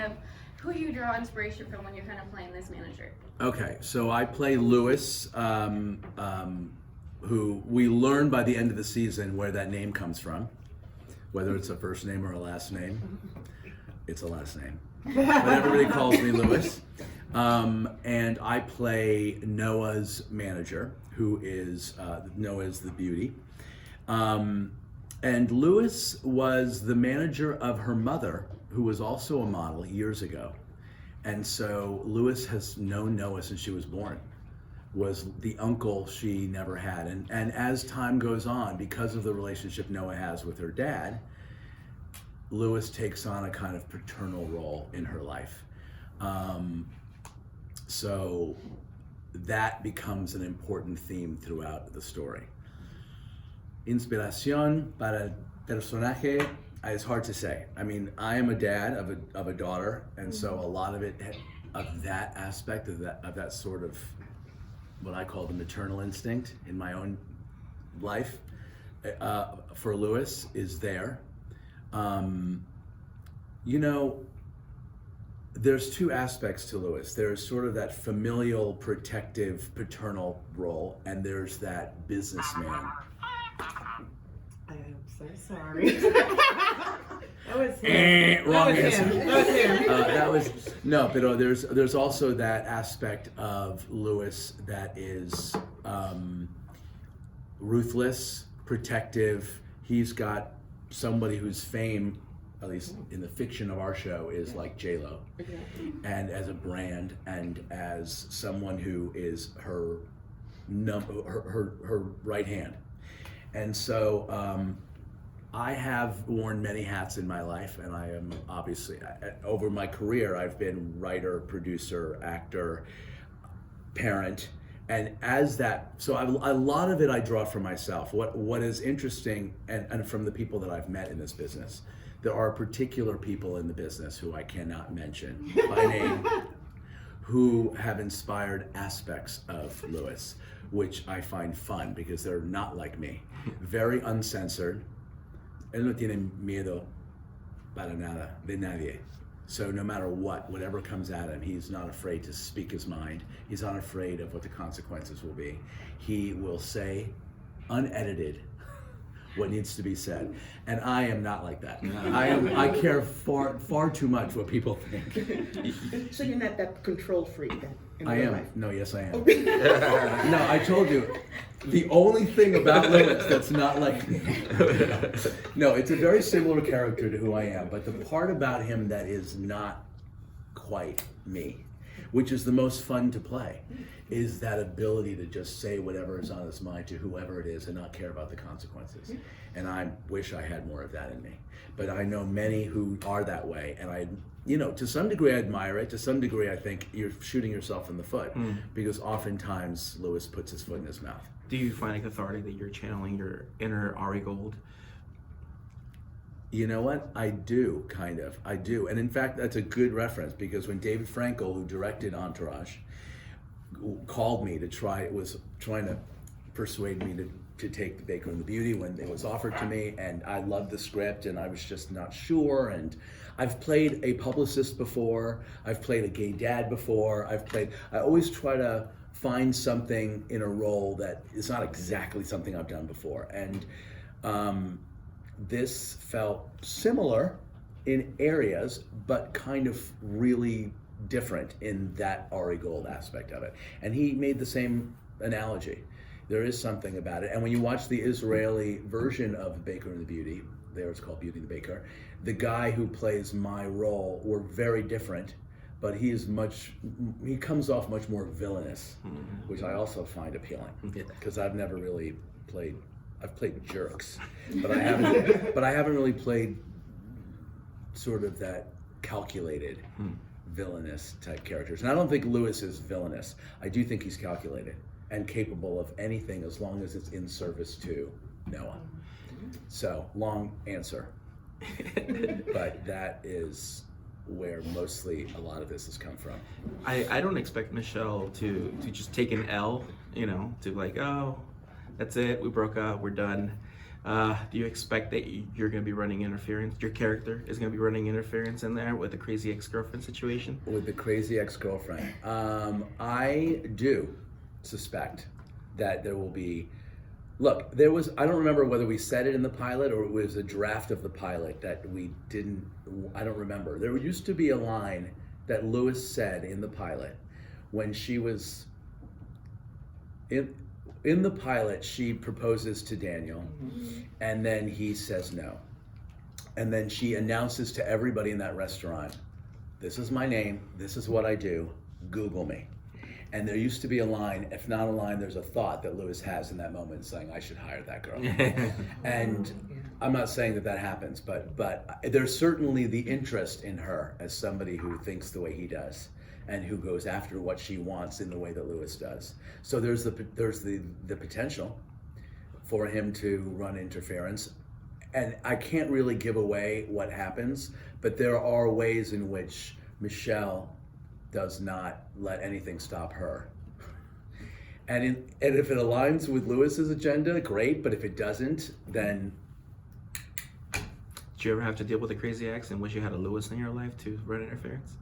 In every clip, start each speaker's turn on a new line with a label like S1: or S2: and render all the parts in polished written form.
S1: of who you draw inspiration from when you're kind of playing this manager.
S2: Okay, so I play Lewis, who we learn by the end of the season where that name comes from, whether it's a first name or a last name. It's a last name, but everybody calls me Lewis. And I play Noa's manager, who is Noa is the beauty. And Lewis was the manager of her mother, who was also a model years ago. And so Lewis has known Noa since she was born, was the uncle she never had. And as time goes on, because of the relationship Noa has with her dad, Lewis takes on a kind of paternal role in her life. So that becomes an important theme throughout the story. Inspiración para el personaje is hard to say. I mean, I am a dad of a daughter, and so a lot of it, of that aspect, of that sort of what I call the maternal instinct in my own life for Lewis is there. You know, there's two aspects to Lewis. There's sort of that familial, protective, paternal role, and there's that businessman.
S3: I am so sorry. That was him.
S2: Wrong answer.
S3: That was him.
S2: No, but there's also that aspect of Lewis that is ruthless, protective. He's got somebody whose fame, at least in the fiction of our show, is like J-Lo, and as a brand, and as someone who is her right hand. And so I have worn many hats in my life, and I am obviously, over my career, I've been writer, producer, actor, parent, and as that, so a lot of it I draw from myself. What is interesting, and from the people that I've met in this business, there are particular people in the business who I cannot mention by name, who have inspired aspects of Lewis, which I find fun because they're not like me. Very uncensored. Él no tiene miedo para nada de nadie. So no matter whatever comes at him, he's not afraid to speak his mind. He's not afraid of what the consequences will be. He will say, unedited, what needs to be said. And I am not like that. I care far too much what people think.
S3: So you're not that control freak then?
S2: I am. Life. No, yes I am. No, I told you, the only thing about Lewis that's not like me. No, it's a very similar character to who I am, but the part about him that is not quite me, which is the most fun to play, is that ability to just say whatever is on his mind to whoever it is and not care about the consequences. And I wish I had more of that in me. But I know many who are that way, and I, to some degree I admire it. To some degree I think you're shooting yourself in the foot, because oftentimes Lewis puts his foot in his mouth.
S4: Do you find like authority that you're channeling your inner Ari Gold?
S2: You know what? I do, kind of. I do. And in fact, that's a good reference, because when David Frankel, who directed Entourage, called me was trying to persuade me to take The Baker and the Beauty when it was offered to me, and I loved the script and I was just not sure. And I've played a publicist before, I've played a gay dad before, I always try to find something in a role that is not exactly something I've done before. And this felt similar in areas, but kind of really different in that Ari Gold aspect of it. And he made the same analogy. There is something about it. And when you watch the Israeli version of The Baker and the Beauty, there it's called Beauty and the Baker, the guy who plays my role, we're very different, but he comes off much more villainous, which I also find appealing, because I've never really I've played jerks, but I haven't really played sort of that calculated villainous type characters. And I don't think Lewis is villainous. I do think he's calculated and capable of anything as long as it's in service to Noa. So, long answer. But that is where mostly a lot of this has come from.
S4: I don't expect Michelle to just take an L, to like, oh, that's it, we broke up, we're done. Do you expect that you're going to be running interference? Your character is going to be running interference in there with the crazy ex-girlfriend situation?
S2: With the crazy ex-girlfriend. I do suspect that there will be. Look, I don't remember whether we said it in the pilot or it was a draft of the pilot that we didn't, I don't remember. There used to be a line that Lewis said in the pilot when she was, in the pilot, she proposes to Daniel, and then he says no. And then she announces to everybody in that restaurant, this is my name, this is what I do, Google me. And there used to be a line, if not a line, there's a thought that Lewis has in that moment saying, I should hire that girl. And I'm not saying that happens, but there's certainly the interest in her as somebody who thinks the way he does and who goes after what she wants in the way that Lewis does. So there's the potential for him to run interference. And I can't really give away what happens, but there are ways in which Michelle does not let anything stop her. And if it aligns with Lewis's agenda, great, but if it doesn't, then...
S4: Did you ever have to deal with a crazy ex and wish you had a Lewis in your life to run interference?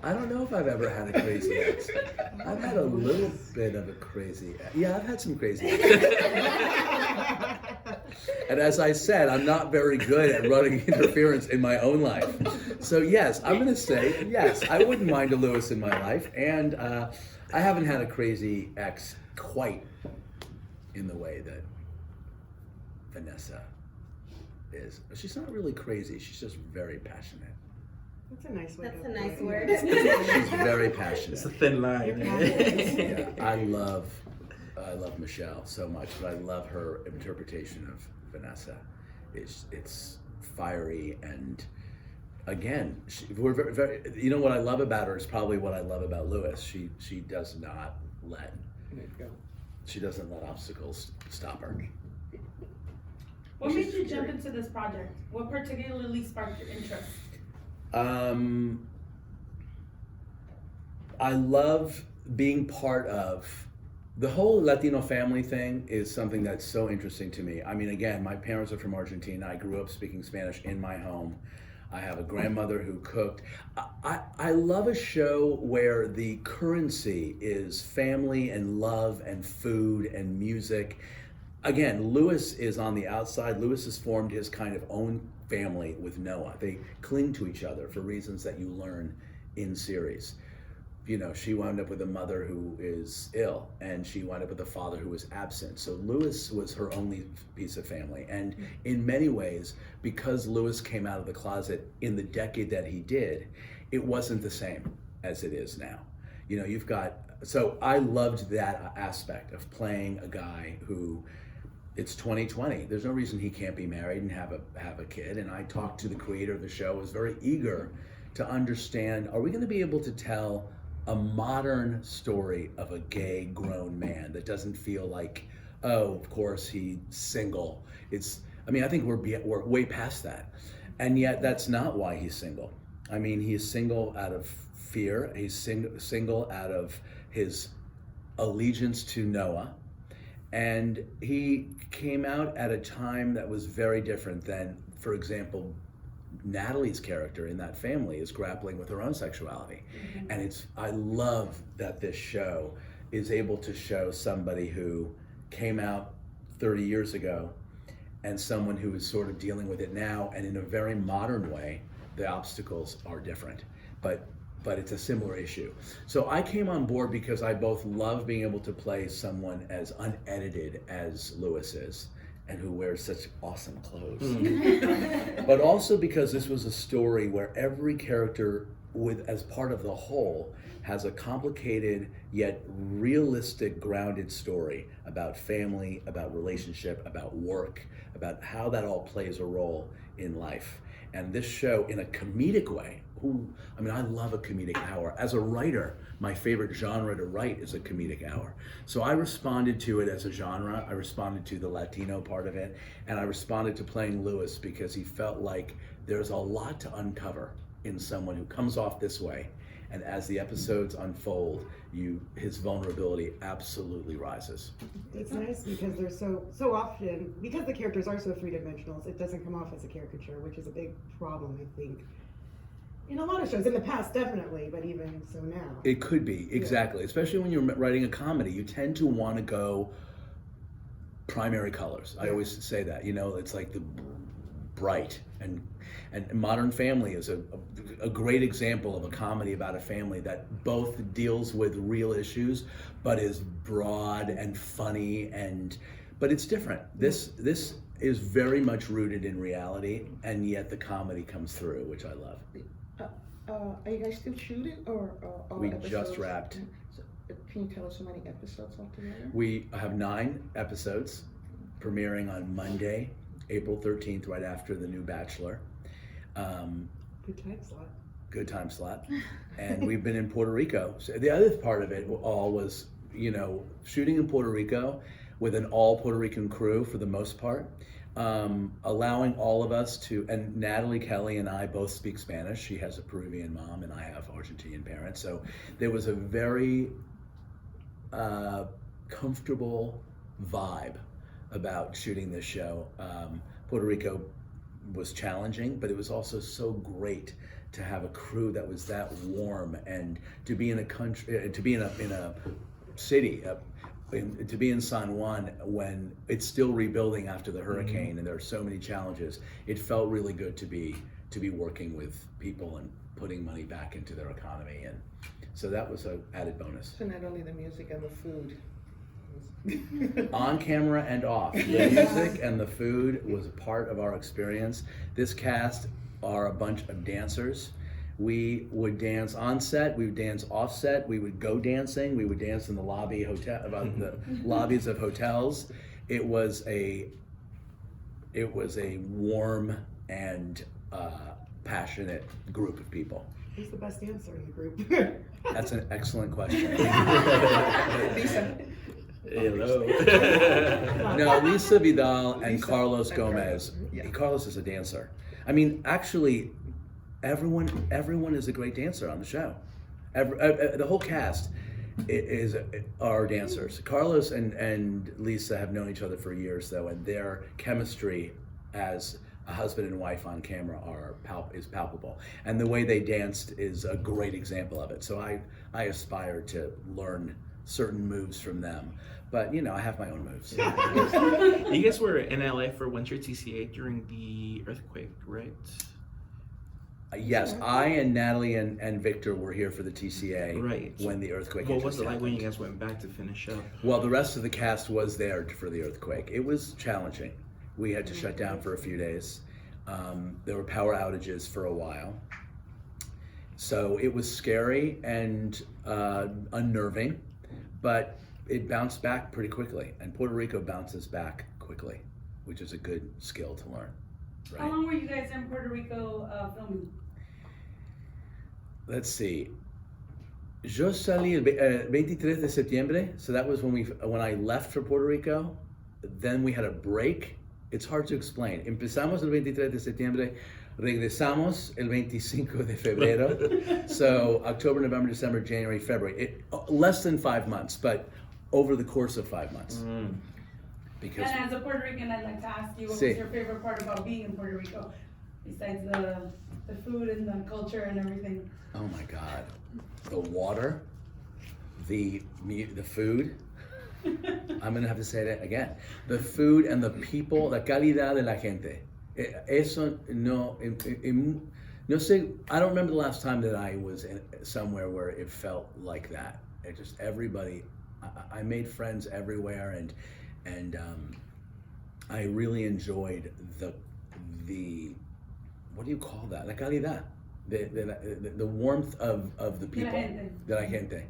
S2: I don't know if I've ever had a crazy ex. I've had a little bit of a crazy ex. Yeah, I've had some crazy ex. And as I said, I'm not very good at running interference in my own life. So yes, I'm gonna say, yes, I wouldn't mind a Lewis in my life. And I haven't had a crazy ex quite in the way that Vanessa is. She's not really crazy, she's just very passionate.
S3: That's a nice way.
S1: That's
S3: to
S1: a nice
S3: put
S1: word.
S2: She's very passionate.
S4: It's a thin line.
S2: Yeah, I love Michelle so much, but I love her interpretation of Vanessa. It's fiery, and again, we're very, you know what I love about her is probably what I love about Lewis. She does not let, she doesn't let obstacles stop her.
S5: What made you jump into this project? What particularly sparked your interest?
S2: I love being part of the whole Latino family thing. Is something that's so interesting to me. I mean, again, my parents are from Argentina. I grew up speaking Spanish in my home. I have a grandmother who cooked. I love a show where the currency is family and love and food and music. Again, Lewis is on the outside. Lewis has formed his kind of own family with Noa. They cling to each other for reasons that you learn in series. You know, she wound up with a mother who is ill, and she wound up with a father who was absent. So Lewis was her only piece of family. And in many ways, because Lewis came out of the closet in the decade that he did, it wasn't the same as it is now. You know, so I loved that aspect of playing a guy who, it's 2020. There's no reason he can't be married and have a kid. And I talked to the creator of the show, was very eager to understand, are we going to be able to tell a modern story of a gay grown man that doesn't feel like, oh, of course he's single. I think we're way past that. And yet that's not why he's single. I mean, he's single out of fear. He's single out of his allegiance to Noa. And he came out at a time that was very different than, for example, Nathalie's character in that family is grappling with her own sexuality. Mm-hmm. And I love that this show is able to show somebody who came out 30 years ago and someone who is sort of dealing with it now, and in a very modern way, the obstacles are different, but it's a similar issue. So I came on board because I both love being able to play someone as unedited as Lewis is, and who wears such awesome clothes. But also because this was a story where every character, as part of the whole, has a complicated yet realistic, grounded story about family, about relationship, about work, about how that all plays a role in life. And this show, in a comedic way, I love a comedic hour. As a writer, my favorite genre to write is a comedic hour. So I responded to it as a genre. I responded to the Latino part of it, and I responded to playing Lewis because he felt like there's a lot to uncover in someone who comes off this way And as the episodes unfold, his vulnerability absolutely rises.
S3: It's nice because they're so often, because the characters are so three-dimensional, it doesn't come off as a caricature, which is a big problem, I think. In a lot of shows, in the past definitely, but even so now.
S2: It could be, exactly. Especially when you're writing a comedy, you tend to want to go primary colors. I always say that, it's like the bright. And Modern Family is a great example of a comedy about a family that both deals with real issues, but is broad and funny, but it's different. This is very much rooted in reality, and yet the comedy comes through, which I love.
S3: Are you guys still shooting, or all
S2: We
S3: episodes?
S2: just wrapped.
S3: So, can you tell us how many episodes altogether?
S2: We have 9 episodes premiering on Monday, April 13th, right after the new Bachelor.
S3: Good time slot.
S2: Good time slot. And we've been in Puerto Rico. So the other part of it all was, shooting in Puerto Rico with an all Puerto Rican crew for the most part, allowing all of us to, and Nathalie Kelley and I both speak Spanish. She has a Peruvian mom and I have Argentinian parents. So there was a very comfortable vibe about shooting this show. Puerto Rico was challenging, but it was also so great to have a crew that was that warm, and to be in a country, to be in a city, to be in San Juan when it's still rebuilding after the hurricane, and there are so many challenges. It felt really good to be working with people and putting money back into their economy, and so that was an added bonus.
S3: So not only the music and the food.
S2: On camera and off. The music and the food was a part of our experience. This cast are a bunch of dancers. We would dance on set, we would dance off set, we would go dancing, we would dance in the the lobbies of hotels. It was a warm and passionate group of people.
S3: Who's the best dancer in the group?
S2: That's an excellent question.
S3: Lisa.
S4: Hello.
S2: No, Lisa Vidal and
S3: Lisa
S2: Carlos
S3: and
S2: Gomez.
S3: Carlos, yeah.
S2: Carlos is a dancer. I mean, actually, everyone is a great dancer on the show. The whole cast are dancers. Carlos and Lisa have known each other for years, though, and their chemistry as a husband and wife on camera is palpable. And the way they danced is a great example of it. So I aspire to learn certain moves from them, but I have my own moves.
S4: You guys were in LA for Winter TCA during the earthquake, right?
S2: Yes, I and Natalie and Victor were here for the TCA
S4: Right.
S2: when the earthquake
S4: What
S2: had
S4: was
S2: just
S4: it like when you
S2: happened.
S4: guys went back to finish up?
S2: Well, the rest of the cast was there for the earthquake. It was challenging. We had to shut down for a few days. There were power outages for a while. So it was scary and unnerving, but it bounced back pretty quickly. And Puerto Rico bounces back quickly, which is a good skill to learn.
S5: How long were you guys in Puerto Rico filming?
S2: Let's see. Yo salí el 23 de septiembre, so that was when I left for Puerto Rico. Then we had a break. It's hard to explain. Empezamos el 23 de septiembre, regresamos el 25 de febrero. So October, November, December, January, February. Less than 5 months, but over the course of 5 months. Because
S5: And as a Puerto Rican, I'd like to ask you, what
S2: Sí.
S5: was your favorite part about being in Puerto Rico? Besides the food and the culture and everything.
S2: oh my God, the water, the food. I'm gonna have to say that again. The food and the people, la calidad de la gente. Eso no sé. I don't remember the last time that I was somewhere where it felt like that. It just everybody. I made friends everywhere, and I really enjoyed the what do you call that? La calidad, the warmth of the people. De la gente.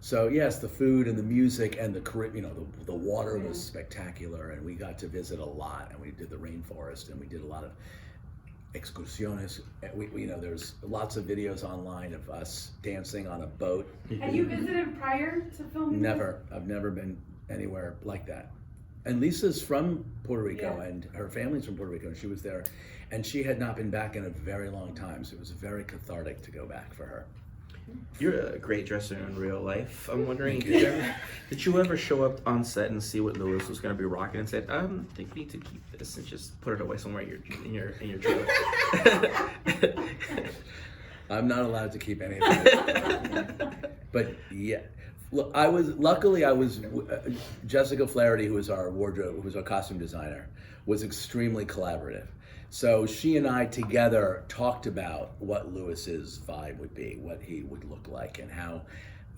S2: So yes, the food and the music and the water was spectacular, and we got to visit a lot, and we did the rainforest, and we did a lot of excursiones. There's lots of videos online of us dancing on a boat.
S5: Had you visited prior to filming?
S2: Never. I've never been anywhere like that. And Lisa's from Puerto Rico,
S5: Yeah.
S2: and her family's from Puerto Rico, and she was there, and she had not been back in a very long time, so it was very cathartic to go back for her.
S4: You're a great dresser in real life. I'm wondering,
S2: Thank you.
S4: did you ever show up on set and see what Louis was going to be rocking and said, I think we need to keep this and just put it away somewhere in your trailer?
S2: I'm not allowed to keep anything. But yeah, look, luckily I was Jessica Flaherty, who was our wardrobe, who was our costume designer, was extremely collaborative. So she and I together talked about what Louis's vibe would be, what he would look like, and how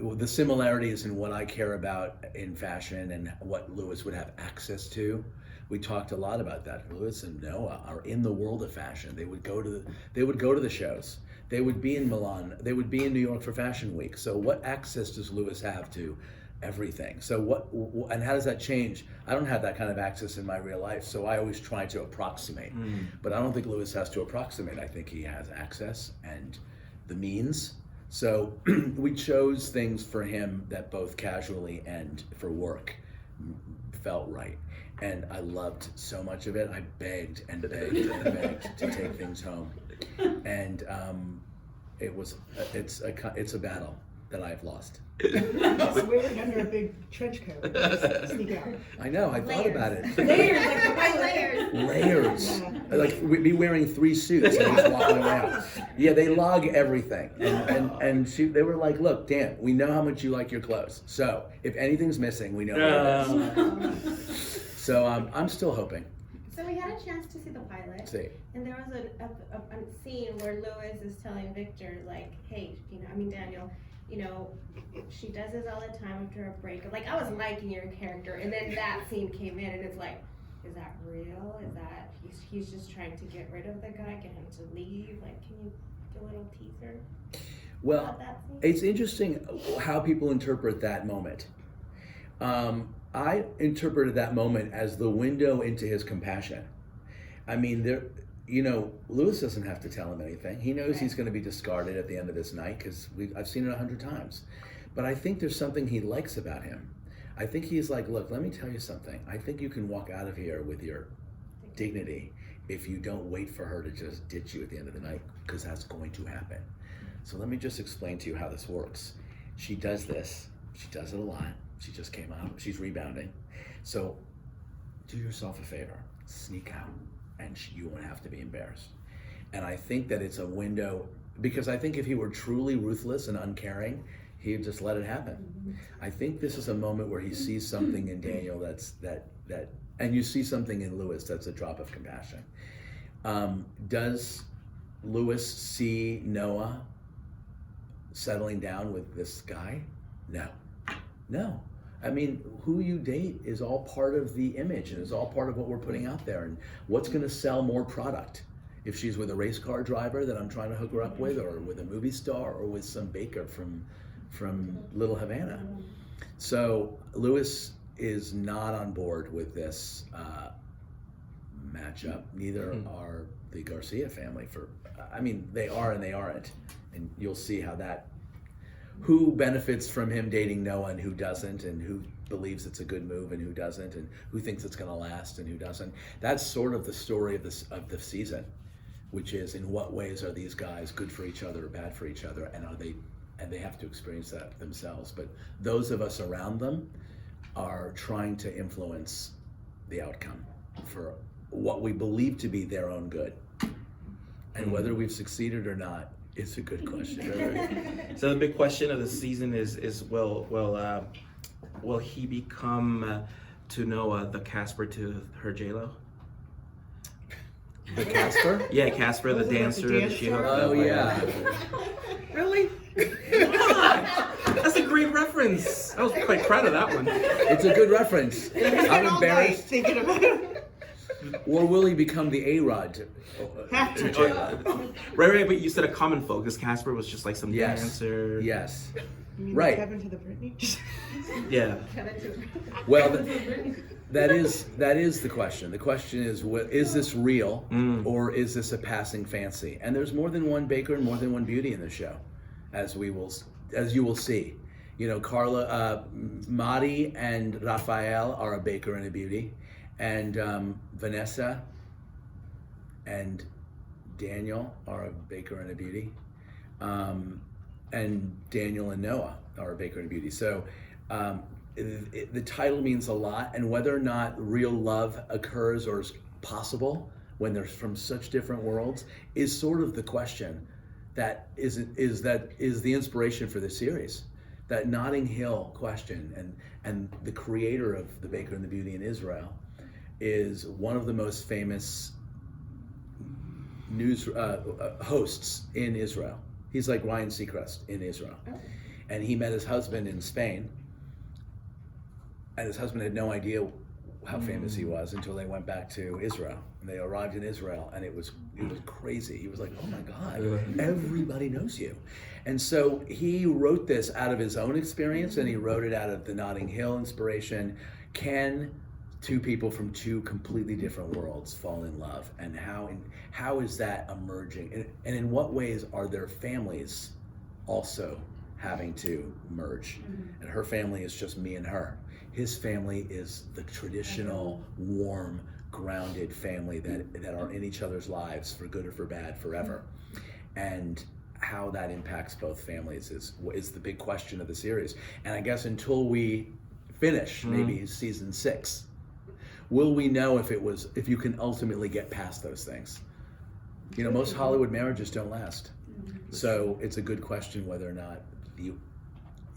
S2: the similarities in what I care about in fashion and what Louis would have access to. We talked a lot about that. Louis and Noa are in the world of fashion. They would go to the shows. They would be in Milan. They would be in New York for Fashion Week. So what access does Louis have to everything? So and how does that change? I don't have that kind of access in my real life, so I always try to approximate. But I don't think Louis has to approximate. I think he has access and the means. So we chose things for him that both casually and for work felt right. And I loved so much of it. I begged and begged and begged to take things home. And it's a battle that I've lost.
S3: Just wearing under a big trench coat. Just sneak out.
S2: I know, I thought about it.
S3: Layers, like the white
S1: Layers.
S2: Layers.
S3: Yeah.
S2: Like we'd be wearing 3 suits and he's walking around. Yeah, they log everything. And they were like, look, Dan, we know how much you like your clothes. So if anything's missing, we know what it is. So I'm still hoping.
S6: So we had a chance to see the pilot,
S2: See.
S6: and there was a scene where Louis is telling Victor, like, hey, Daniel, she does this all the time after a breakup. Like, I was liking your character, and then that scene came in, and it's like, is that real? Is that he's just trying to get rid of the guy, get him to leave? Like, can you do a little teaser?
S2: Well,
S6: about that scene?
S2: it's interesting how people interpret that moment. I interpreted that moment as the window into his compassion. I mean, Louis doesn't have to tell him anything. He knows he's going to be discarded at the end of this night because I've seen it 100 times. But I think there's something he likes about him. I think he's like, look, let me tell you something. I think you can walk out of here with your dignity if you don't wait for her to just ditch you at the end of the night, because that's going to happen. So let me just explain to you how this works. She does this. She does it a lot. She just came out. She's rebounding. So do yourself a favor. Sneak out, and you won't have to be embarrassed. And I think that it's a window, because I think if he were truly ruthless and uncaring, he'd just let it happen. I think this is a moment where he sees something in Daniel and you see something in Louis that's a drop of compassion. Does Louis see Noa settling down with this guy? No. I mean, who you date is all part of the image and is all part of what we're putting out there. And what's going to sell more product? If she's with a race car driver that I'm trying to hook her up with, or with a movie star, or with some baker from Little Havana. So Louis is not on board with this matchup. Neither are the Garcia family. They are and they aren't. And you'll see who benefits from him dating Noa and who doesn't, and who believes it's a good move and who doesn't, and who thinks it's going to last and who doesn't. That's sort of the story of the season, which is, in what ways are these guys good for each other or bad for each other, and they have to experience that themselves. But those of us around them are trying to influence the outcome for what we believe to be their own good. And whether we've succeeded or not, it's a good question.
S4: So the big question of the season is will he become to Noa the Casper to her J-Lo?
S2: The Casper?
S4: Yeah, Casper, the
S3: Was it like
S4: dancer
S3: the
S4: that she hooked
S3: dancer?
S4: up
S2: Oh
S4: with.
S2: yeah.
S3: Really?
S4: That's a great reference. I was quite proud of that one.
S2: It's a good reference. I'm embarrassed.
S3: Thinking about it.
S2: Or will he become the A-Rod to J-Lo?
S4: Right, but you said a common focus. Casper was just like some
S2: Yes.
S4: dancer.
S2: Yes.
S3: You mean
S2: Right.
S3: Kevin to the Britney?
S4: Yeah.
S2: Well, that is the question. The question is this real, or is this a passing fancy? And there's more than one baker and more than one beauty in the show, as you will see. Carla, Mari and Rafael are a baker and a beauty, and Vanessa and Daniel are a baker and a beauty. and Daniel and Noa are Baker and Beauty. So the title means a lot, and whether or not real love occurs or is possible when they're from such different worlds is sort of the question that is the inspiration for this series. That Notting Hill question, and the creator of the Baker and the Beauty in Israel is one of the most famous news hosts in Israel. He's like Ryan Seacrest in Israel. And he met his husband in Spain, and his husband had no idea how famous he was until they went back to Israel. And they arrived in Israel, and it was crazy. He was like, oh my God, everybody knows you. And so he wrote this out of his own experience, and he wrote it out of the Notting Hill inspiration. Can two people from two completely different worlds fall in love, and how is that emerging, and in what ways are their families also having to merge? And her family is just me and her. His family is the traditional, warm, grounded family that are in each other's lives for good or for bad forever. And how that impacts both families is the big question of the series. And I guess until we finish maybe season 6, will we know if you can ultimately get past those things? You know, most Hollywood marriages don't last. So it's a good question whether or not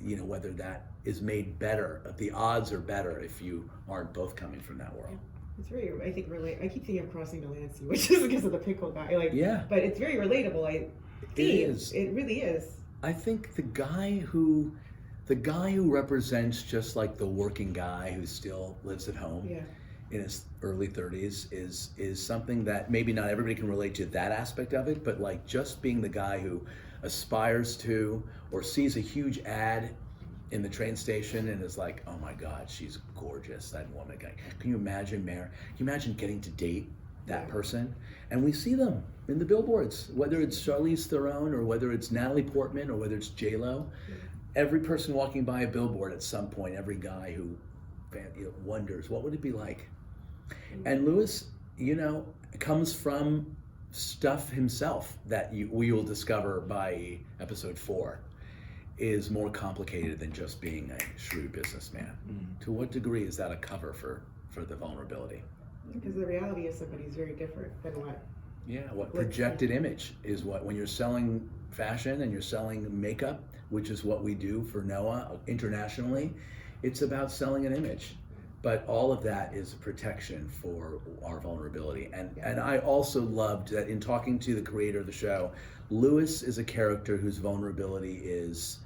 S2: whether that is made better. The odds are better if you aren't both coming from that world.
S3: It's very, I think, I keep thinking of Crossing the Lancy, which is because of the pickle guy.
S2: Yeah.
S3: But it's very relatable.
S2: It is.
S3: It really is.
S2: I think the guy who represents just like the working guy who still lives at home in his early 30s is something that maybe not everybody can relate to that aspect of it, but like just being the guy who aspires to or sees a huge ad in the train station and is like, oh my God, she's gorgeous, that woman. Can you imagine, Mayor? Can you imagine getting to date that person? And we see them in the billboards, whether it's Charlize Theron or whether it's Natalie Portman or whether it's J-Lo. Every person walking by a billboard at some point, every guy who wonders, what would it be like? And Lewis, comes from stuff himself that we will discover by episode 4 is more complicated than just being a shrewd businessman. To what degree is that a cover for the vulnerability?
S3: Because the reality of somebody is very different than what.
S2: Yeah, what projected image is what, when you're selling fashion and you're selling makeup, which is what we do for Noa internationally, it's about selling an image. But all of that is protection for our vulnerability. And I also loved that in talking to the creator of the show, Lewis is a character whose vulnerability is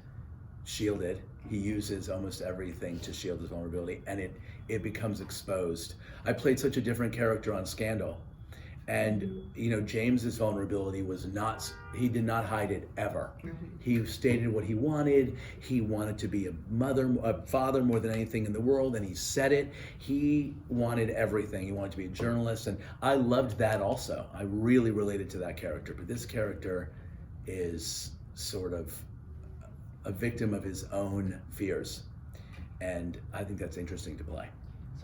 S2: shielded. He uses almost everything to shield his vulnerability, and it becomes exposed. I played such a different character on Scandal. And James's vulnerability was he did not hide it ever. He stated what he wanted. He wanted to be a father more than anything in the world, and he said it. He wanted everything. He wanted to be a journalist, and I loved that also. I really related to that character. But this character is sort of a victim of his own fears, and I think that's interesting to play.